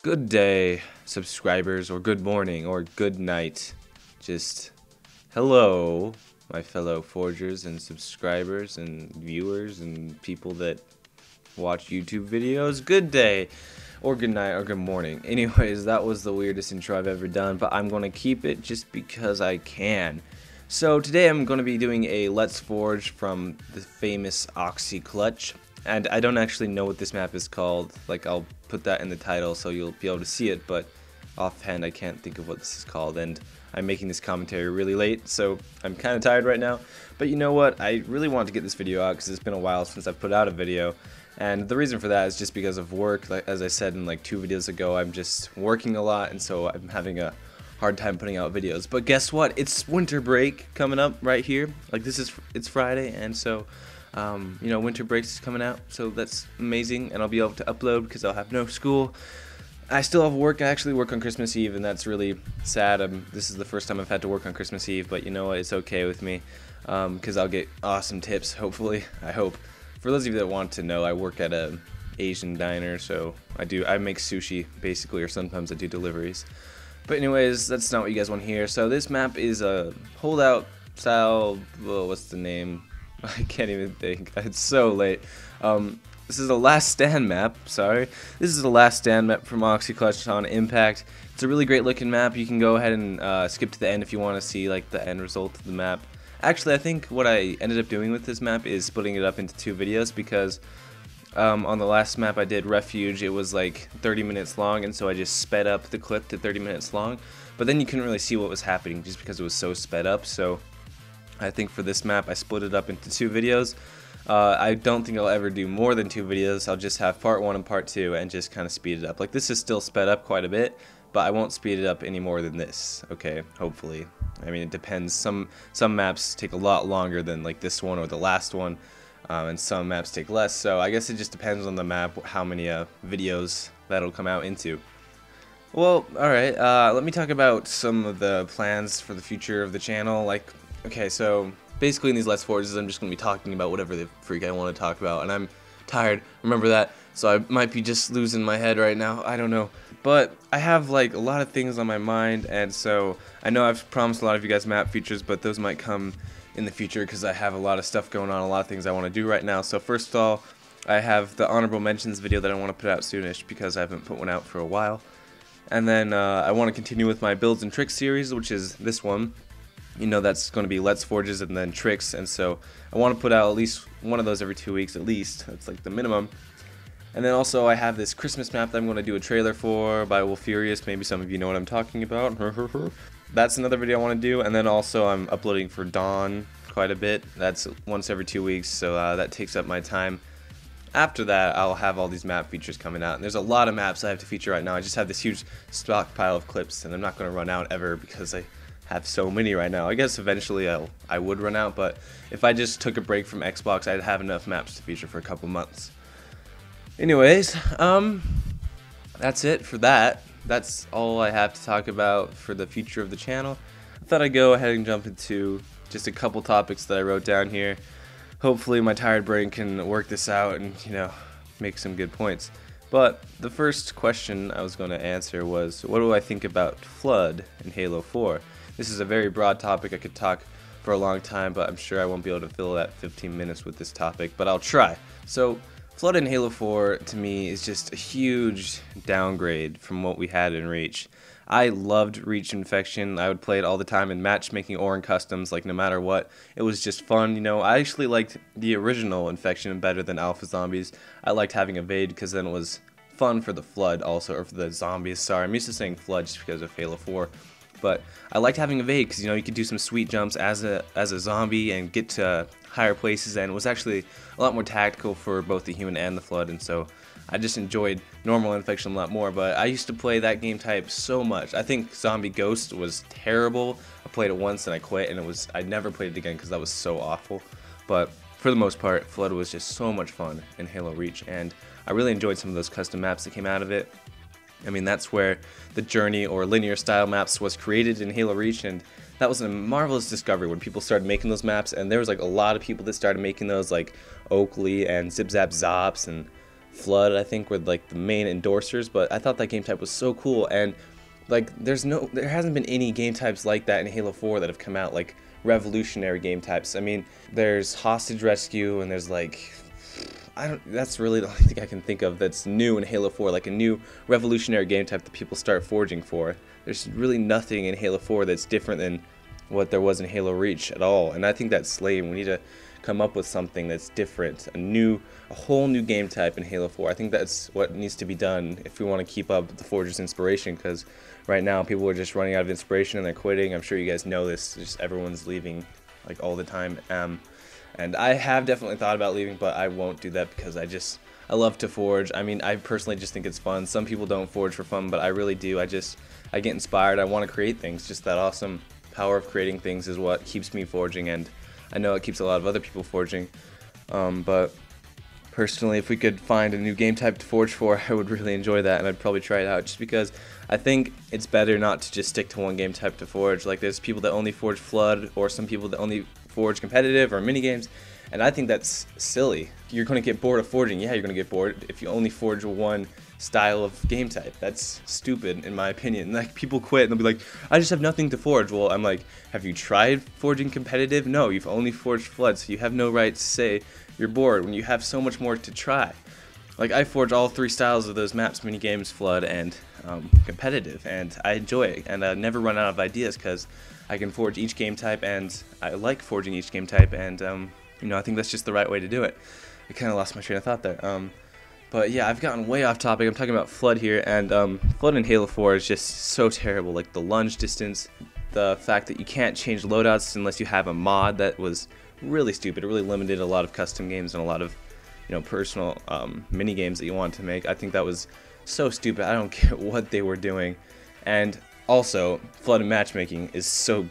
Good day, subscribers, or good morning, or good night. Just hello, my fellow forgers and subscribers and viewers and people that watch YouTube videos. Good day, or good night, or good morning. Anyways, that was the weirdest intro I've ever done, but I'm going to keep it just because I can. So today I'm going to be doing a Let's Forge from the famous Auxi Klutch. And I don't actually know what this map is called. Like, I'll put that in the title so you'll be able to see it, but offhand I can't think of what this is called, and I'm making this commentary really late, so I'm kind of tired right now. But you know what? I really wanted to get this video out because it's been a while since I've put out a video, and the reason for that is just because of work. Like, as I said in like 2 videos ago, I'm just working a lot, and so I'm having a hard time putting out videos. But guess what? It's winter break coming up right here. Like, it's Friday, and so you know, winter breaks is coming out, so that's amazing, and I'll be able to upload because I'll have no school. I still have work. I actually work on Christmas Eve, and that's really sad. This is the first time I've had to work on Christmas Eve, but you know what? It's okay with me because I'll get awesome tips, hopefully. I hope. For those of you that want to know, I work at a Asian diner, so I make sushi basically, or sometimes I do deliveries. But anyways, that's not what you guys want to hear. So this map is a holdout style. Well, what's the name? I can't even think. It's so late. This is a last stand map. Sorry. This is the last stand map from Auxi Klutch on Impact. It's a really great looking map. You can go ahead and skip to the end if you want to see like the end result of the map. Actually, I think what I ended up doing with this map is splitting it up into 2 videos because on the last map I did Refuge, it was like 30 minutes long, and so I just sped up the clip to 30 minutes long. But then you couldn't really see what was happening just because it was so sped up. So I think for this map I split it up into 2 videos. I don't think I'll ever do more than 2 videos. I'll just have part 1 and part 2 and just kind of speed it up. Like, this is still sped up quite a bit, but I won't speed it up any more than this. Okay, hopefully. I mean, it depends. Some maps take a lot longer than like this one or the last one, and some maps take less. So I guess it just depends on the map how many videos that'll come out into. Well, alright, let me talk about some of the plans for the future of the channel. Like, okay, so basically in these Let's Forges I'm just going to be talking about whatever the freak I want to talk about, and I'm tired, remember that, so I might be just losing my head right now, I don't know. But I have like a lot of things on my mind, and so I know I've promised a lot of you guys map features, but those might come in the future because I have a lot of stuff going on, a lot of things I want to do right now. So first of all, I have the honorable mentions video that I want to put out soonish because I haven't put one out for a while. And then I want to continue with my builds and tricks series, which is this one. You know, that's going to be Let's Forges and then tricks, and so I want to put out at least one of those every 2 weeks at least. That's like the minimum. And then also I have this Christmas map that I'm going to do a trailer for by Wolfurious. Maybe some of you know what I'm talking about. That's another video I want to do. And then also I'm uploading for Dawn quite a bit. That's once every 2 weeks, so that takes up my time. After that, I'll have all these map features coming out. And there's a lot of maps I have to feature right now. I just have this huge stockpile of clips, and I'm not going to run out ever because I have so many right now. I guess eventually I would run out, but if I just took a break from Xbox, I'd have enough maps to feature for a couple months. Anyways, that's it for that. That's all I have to talk about for the future of the channel. I thought I'd go ahead and jump into just a couple topics that I wrote down here. Hopefully my tired brain can work this out and, you know, make some good points. But the first question I was going to answer was, what do I think about Flood in Halo 4? This is a very broad topic. I could talk for a long time, but I'm sure I won't be able to fill that 15 minutes with this topic, but I'll try. So, Flood in Halo 4 to me is just a huge downgrade from what we had in Reach. I loved Reach Infection. I would play it all the time in matchmaking or in customs, like no matter what. It was just fun, you know. I actually liked the original Infection better than Alpha Zombies. I liked having Evade because then it was fun for the Flood also, or for the Zombies. Sorry, I'm used to saying Flood just because of Halo 4. But I liked having Evade because, you know, you could do some sweet jumps as a zombie and get to higher places, and it was actually a lot more tactical for both the human and the Flood, and so I just enjoyed normal Infection a lot more. But I used to play that game type so much. I think Zombie Ghost was terrible. I played it once and I quit, and I never played it again because that was so awful. But for the most part, Flood was just so much fun in Halo Reach, and I really enjoyed some of those custom maps that came out of it. I mean, that's where the journey or linear style maps was created in Halo Reach, and that was a marvelous discovery when people started making those maps, and there was like a lot of people that started making those, like Oakley and Zip Zap Zops and Flood, I think, were like the main endorsers. But I thought that game type was so cool, and like there hasn't been any game types like that in Halo 4 that have come out, like revolutionary game types. I mean, there's Hostage Rescue, and there's like, that's really the only thing I can think of that's new in Halo 4, like a new revolutionary game type that people start forging for. There's really nothing in Halo 4 that's different than what there was in Halo Reach at all, and I think that's lame. We need to come up with something that's different, a whole new game type in Halo 4. I think that's what needs to be done if we want to keep up with the Forger's inspiration, because right now people are just running out of inspiration and they're quitting. I'm sure you guys know this, just everyone's leaving like all the time. And I have definitely thought about leaving, but I won't do that because I love to forge. I mean, I personally just think it's fun. Some people don't forge for fun, but I really do. I get inspired. I want to create things. Just that awesome power of creating things is what keeps me forging, and I know it keeps a lot of other people forging. But personally, if we could find a new game type to forge for, I would really enjoy that, and I'd probably try it out, just because I think it's better not to just stick to one game type to forge. Like, there's people that only forge Flood, or some people that only forge competitive or mini games, and I think that's silly. You're going to get bored of forging. Yeah, you're going to get bored if you only forge one style of game type. That's stupid in my opinion. Like, people quit and they'll be like, I just have nothing to forge. Well, I'm like, have you tried forging competitive? No, you've only forged Flood, so you have no right to say you're bored when you have so much more to try. Like, I forge all 3 styles of those maps, mini games, Flood, and competitive, and I enjoy it, and I never run out of ideas because I can forge each game type, and I like forging each game type, and you know, I think that's just the right way to do it. I kind of lost my train of thought there. But yeah, I've gotten way off topic. I'm talking about Flood here, and Flood in Halo 4 is just so terrible. Like, the lunge distance, the fact that you can't change loadouts unless you have a mod, that was really stupid. It really limited a lot of custom games and a lot of, you know, personal mini games that you want to make. I think that was so stupid. I don't get what they were doing. And also, Flood and matchmaking is so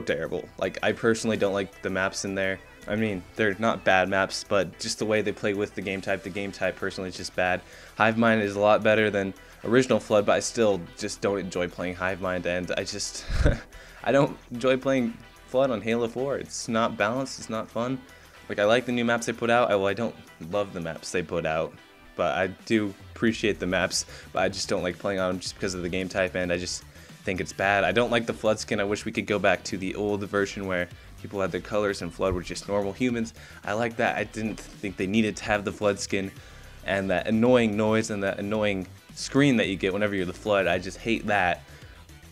terrible. Like, I personally don't like the maps in there. I mean, they're not bad maps, but just the way they play with the game type personally is just bad. Hive Mind is a lot better than original Flood, but I still just don't enjoy playing Hive Mind, and I just I don't enjoy playing Flood on Halo 4. It's not balanced, it's not fun. Like, I like the new maps they put out. Well, I don't love the maps they put out, but I do appreciate the maps, but I just don't like playing on them just because of the game type, and I just think it's bad. I don't like the Flood skin. I wish we could go back to the old version where people had their colors and Flood were just normal humans. I like that. I didn't think they needed to have the Flood skin and that annoying noise and that annoying screen that you get whenever you're the Flood. I just hate that.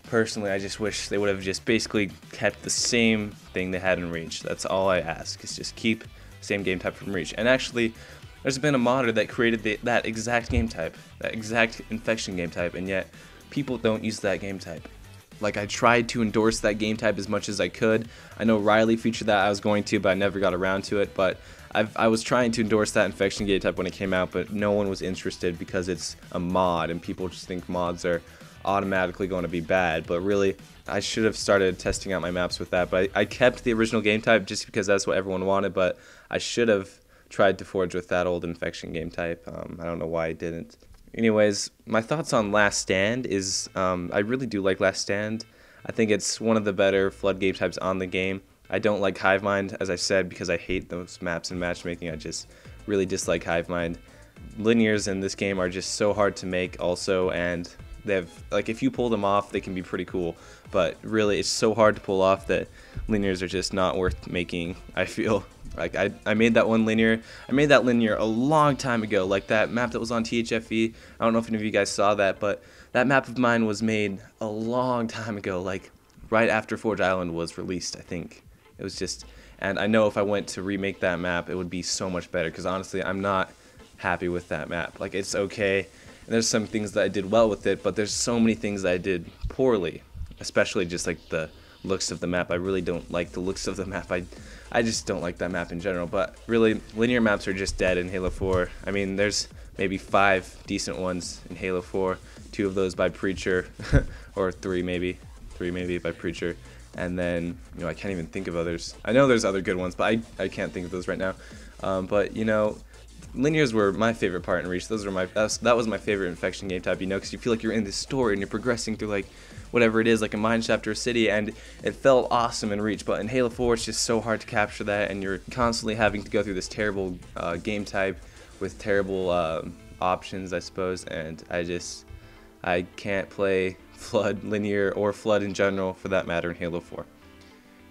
Personally, I just wish they would have just basically kept the same thing they had in Reach. That's all I ask, is just keep the same game type from Reach. And actually, there's been a modder that created that exact game type, that exact infection game type, and yet people don't use that game type. Like, I tried to endorse that game type as much as I could. I know Riley featured that. I was going to, but I never got around to it. But I was trying to endorse that infection game type when it came out, but no one was interested because it's a mod, and people just think mods are automatically going to be bad. But really, I should have started testing out my maps with that. But I kept the original game type just because that's what everyone wanted, but I should have tried to forge with that old infection game type. I don't know why I didn't. Anyways, my thoughts on Last Stand is I really do like Last Stand. I think it's one of the better Flood game types on the game. I don't like Hive Mind, as I said, because I hate those maps and matchmaking. I just really dislike Hive Mind. Linears in this game are just so hard to make also, and they have, like, if you pull them off, they can be pretty cool, but really it's so hard to pull off that linears are just not worth making, I feel. Like, I made that one linear. I made that linear a long time ago, like that map that was on THFE. I don't know if any of you guys saw that, but that map of mine was made a long time ago, like right after Forge Island was released, I think. It was just, and I know if I went to remake that map, it would be so much better, because honestly, I'm not happy with that map. Like, it's okay, and there's some things that I did well with it, but there's so many things that I did poorly, especially just like the looks of the map. I really don't like the looks of the map. I just don't like that map in general, but really, linear maps are just dead in Halo 4. I mean, there's maybe 5 decent ones in Halo 4, 2 of those by Preacher, or 3 maybe by Preacher, and then, you know, I can't even think of others. I know there's other good ones, but I can't think of those right now. But, you know, linears were my favorite part in Reach. Those were that was my favorite infection game type, you know, because you feel like you're in this story and you're progressing through like whatever it is, like a mine shaft or a city, and it felt awesome in Reach. But in Halo 4, it's just so hard to capture that, and you're constantly having to go through this terrible game type with terrible options, I suppose. And I can't play Flood linear or Flood in general, for that matter, in Halo 4.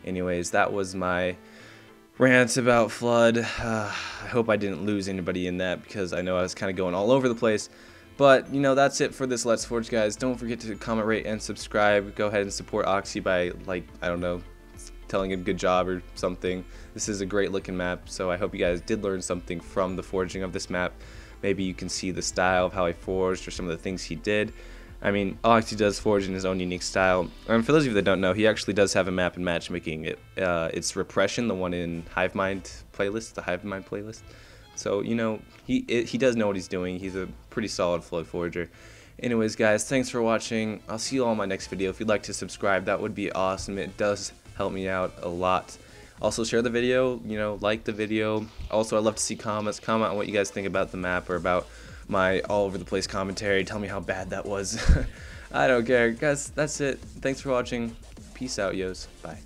Anyways, that was my rant about Flood. I hope I didn't lose anybody in that, because I know I was kind of going all over the place. But, you know, that's it for this Let's Forge, guys. Don't forget to comment, rate, and subscribe. Go ahead and support Auxi by, like, I don't know, telling him good job or something. This is a great looking map, so I hope you guys did learn something from the forging of this map. Maybe you can see the style of how I forged or some of the things he did. I mean, Auxi does forge in his own unique style. And for those of you that don't know, he actually does have a map in matchmaking. It's Repression, the one in Hivemind playlist, the Hivemind playlist. So, you know, he does know what he's doing. He's a pretty solid Flood forger. Anyways, guys, thanks for watching. I'll see you all in my next video. If you'd like to subscribe, that would be awesome. It does help me out a lot. Also, share the video, you know, like the video. Also, I'd love to see comments. Comment on what you guys think about the map or about my all over the place commentary. Tell me how bad that was. I don't care. Guys, that's it. Thanks for watching. Peace out, yos. Bye.